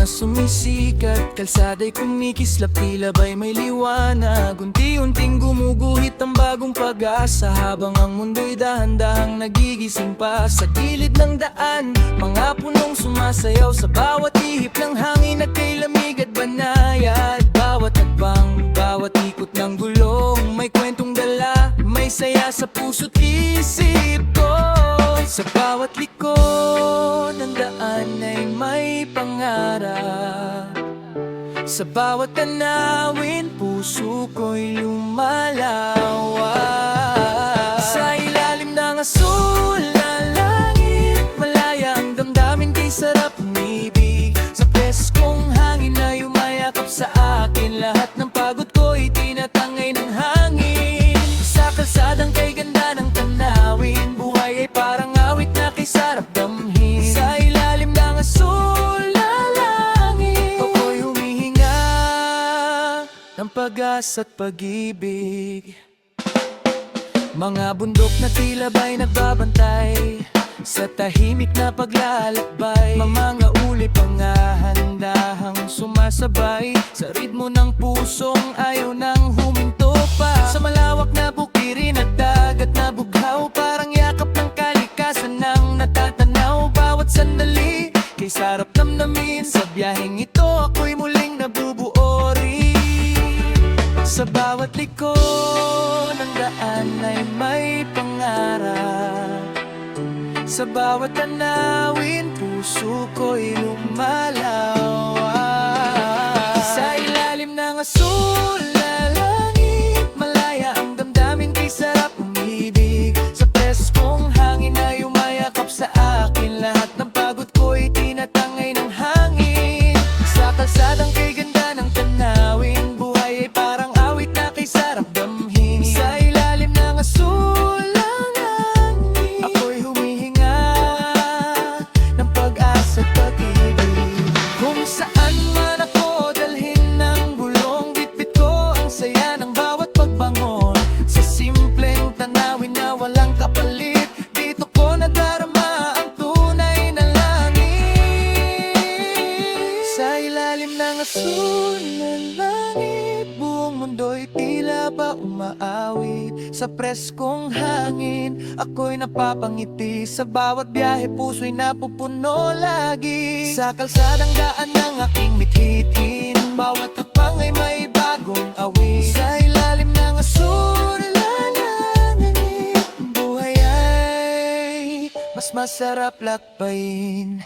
na sumisikat, kalsada'y kumikislap, tila ba'y may liwanag. Unti-unting gumuguhit ang bagong pag-asa, habang ang mundo'y dahan-dahang nagigising pa. Sa gilid ng daan, mga punong sumasayaw sa bawat ihip ng hangin at kay lamig at banayad. Bawat hakbang, bawat ikot ng gulong, may kwentong dala, may saya sa puso't isip ko. Sa bawat liko ng daan ay may pangarap, sa bawat tanawin puso ko'y lumalawak. Sa ilalim ng asul na langit, malaya ang damdamin, kay sarap umibig. Sa preskong hangin na yumayakap sa akin, lahat ng pagod ko'y tinatangay ng hangin. Sa kalsadang kay ganda ng tanawin, buhay ay parang awit na kay sarap damhin. Sa ilalim ng asul na langit, ako'y humihinga ng pag-asa at pag-ibig. Mga bundok na tila ba'y nagbabantay sa tahimik na paglalakbay. Mga ulip ang handahang sumasabay sa ritmo ng pusong ayaw nang huminto pa. Sa malawak na bukirin at dagat na bughaw, parang yakap ng kalikasan ng natatanaw. Bawat sandali kay sarap namnamin, sa biyaheng ito ako'y muling nabubuo rin. Sa bawat liko ng daan ay may pangarap, sa bawat tanawin puso ko'y lumalawak. Sa ilalim ng asul na langit, malaya ang damdamin, kay sarap umibig. Sa preskong hangin na yumayakap sa akin, lahat ng pagod ko'y tinatangay ng hangin. Sa kalsadang kay ganda ng tanawin, buhay ay parang awit na kay sarap damhin. Sa ilalim ng asul na langit, ako'y humihinga ng pag-asa at pag-ibig. Kung saan man ako dalhin ng bulong, bitbit ko ang saya ng bawat pagbangon. Sa simpleng tanawin na walang kapalit, dito ko nadarama ang tunay na langit. Sa ilalim ng asul na langit, buong mundo'y tila ba umaawit. Sa preskong hangin, ako'y napapangiti. Sa bawat biyahe, puso'y napupuno lagi. Sa kalsadang daan ng aking mithitin, bawat hakbang ay may bagong awit. Sa ilalim ng asul na langit, buhay ay mas masarap lakbayin.